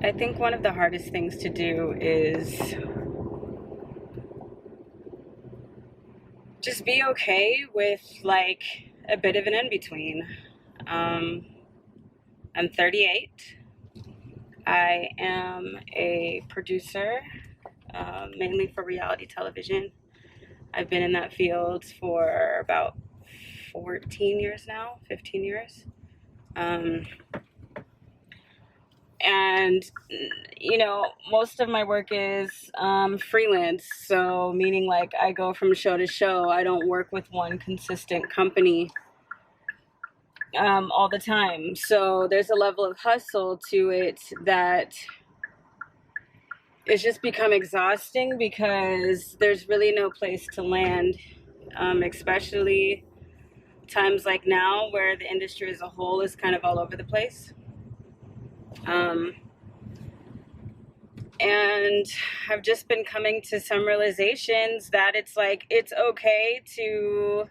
I think one of the hardest things to do is just be okay with like a bit of an in between. Um, I'm 38. I am a producer, mainly for reality television. I've been in that field for about 14 years now, 15 years. Um, and most of my work is freelance, so meaning like I go from show to show. I don't work with one consistent company all the time, so there's a level of hustle to it that it's just become exhausting because there's really no place to land, especially times like now where the industry as a whole is kind of all over the place. um, And I've just been coming to some realizations that it's like, it's okay to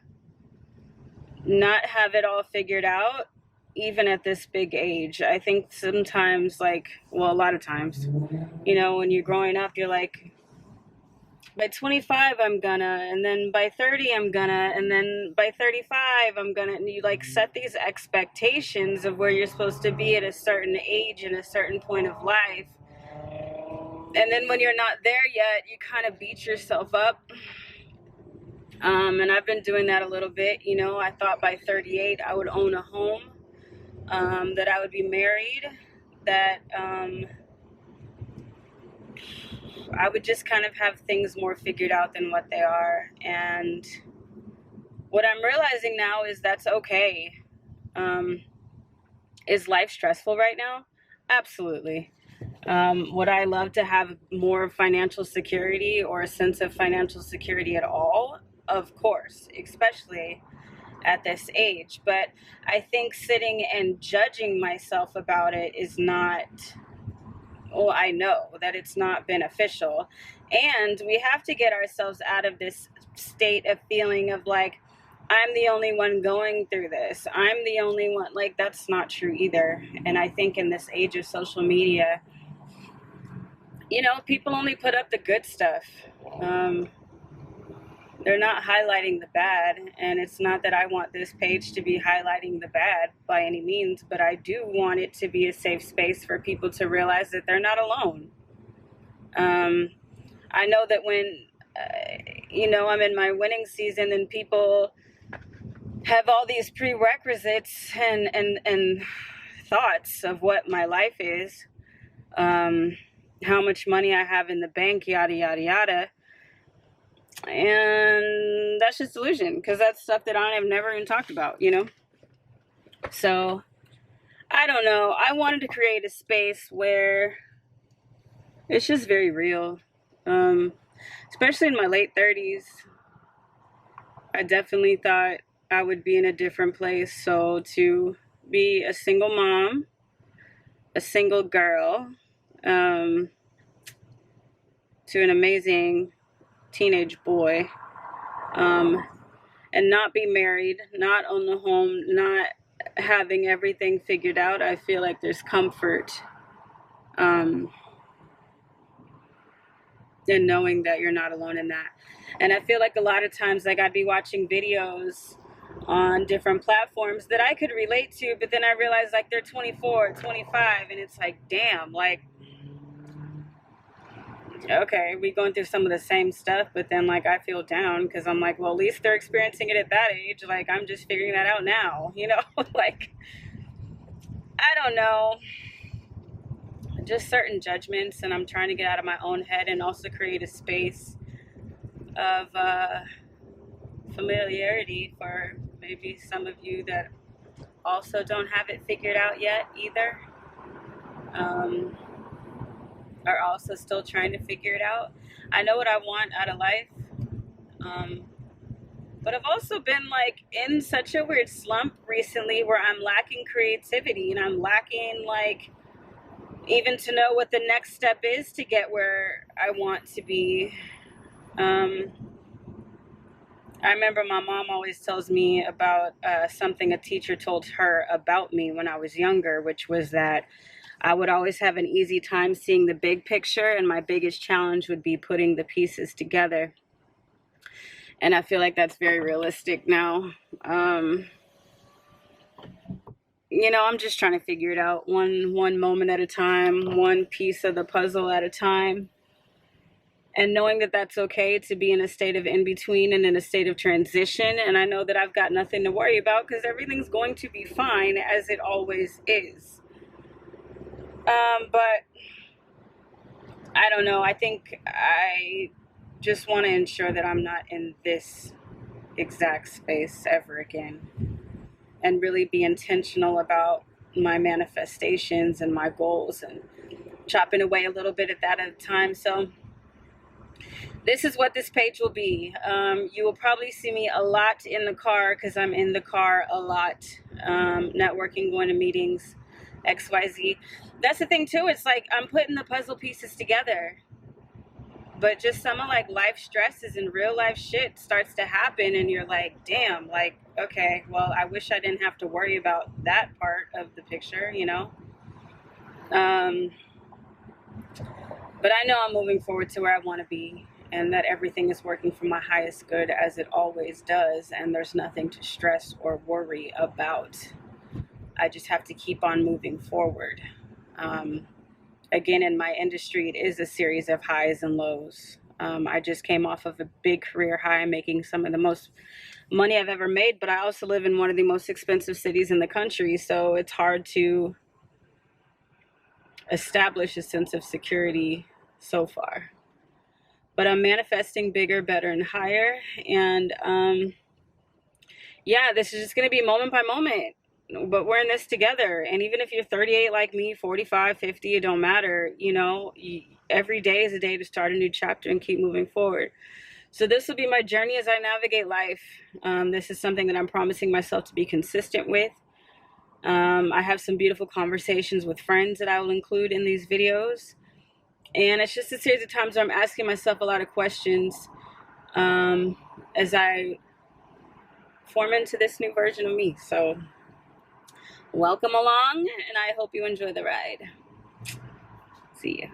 not have it all figured out, even at this big age. I think sometimes, like, well, a lot of times, when you're growing up, you're like, by 25, I'm gonna, and then by 30, I'm gonna, and then by 35, I'm gonna, and you like set these expectations of where you're supposed to be at a certain age and a certain point of life. And then when you're not there yet, you kind of beat yourself up. And I've been doing that a little bit. I thought by 38 I would own a home, that I would be married, that I would just kind of have things more figured out than what they are. And what I'm realizing now is that's okay. Is life stressful right now? Absolutely. Would I love to have more financial security or a sense of financial security at all? Of course, especially at this age. But I think sitting and judging myself about it is not, well, I know that it's not beneficial. And we have to get ourselves out of this state of feeling of like, I'm the only one going through this. I'm the only one. Like, that's not true either. And I think in this age of social media, people only put up the good stuff. They're not highlighting the bad, and it's not that I want this page to be highlighting the bad by any means, but I do want it to be a safe space for people to realize that they're not alone. I know that when, I'm in my winning season and people have all these prerequisites and thoughts of what my life is, how much money I have in the bank, yada, yada, yada. And that's just delusion, because that's stuff that I have never even talked about, So, I don't know. I wanted to create a space where it's just very real. Especially in my late 30s, I definitely thought I would be in a different place. So, to be a single mom, a single girl, to an amazing teenage boy, and not be married, not own a home, not having everything figured out, I feel like there's comfort in knowing that you're not alone in that. And I feel like a lot of times, like, I'd be watching videos on different platforms that I could relate to, but then I realized like they're 24, 25, and it's like, damn, like, okay, we going through some of the same stuff, but then like I feel down because I'm like, well, at least they're experiencing it at that age. Like, I'm just figuring that out now, like, I don't know, just certain judgments, and I'm trying to get out of my own head and also create a space of familiarity for maybe some of you that also don't have it figured out yet either, are also still trying to figure it out. I know what I want out of life, but I've also been like in such a weird slump recently where I'm lacking creativity, and I'm lacking like even to know what the next step is to get where I want to be. I remember my mom always tells me about something a teacher told her about me when I was younger, which was that I would always have an easy time seeing the big picture, and my biggest challenge would be putting the pieces together. And I feel like that's very realistic now. You know, I'm just trying to figure it out one moment at a time, one piece of the puzzle at a time. And knowing that that's okay to be in a state of in-between and in a state of transition. And I know that I've got nothing to worry about because everything's going to be fine, as it always is. But I don't know. I think I just want to ensure that I'm not in this exact space ever again, and really be intentional about my manifestations and my goals, and chopping away a little bit at that at a time. So this is what this page will be. You will probably see me a lot in the car because I'm in the car a lot, networking, going to meetings, XYZ. That's the thing too. It's like I'm putting the puzzle pieces together, but just some of like life stresses and real life shit starts to happen, and you're like, damn, like, okay, well, I wish I didn't have to worry about that part of the picture, you know? But I know I'm moving forward to where I want to be, and that everything is working for my highest good, as it always does, and there's nothing to stress or worry about. I just have to keep on moving forward. Again, in my industry, it is a series of highs and lows. I just came off of a big career high, making some of the most money I've ever made, but I also live in one of the most expensive cities in the country, so it's hard to establish a sense of security so far. But I'm manifesting bigger, better, and higher. And yeah, this is just going to be moment by moment. But we're in this together. And even if you're 38 like me, 45, 50, it don't matter. You know, every day is a day to start a new chapter and keep moving forward. So this will be my journey as I navigate life. This is something that I'm promising myself to be consistent with. I have some beautiful conversations with friends that I will include in these videos. And it's just a series of times where I'm asking myself a lot of questions as I form into this new version of me. So welcome along, and I hope you enjoy the ride. See ya.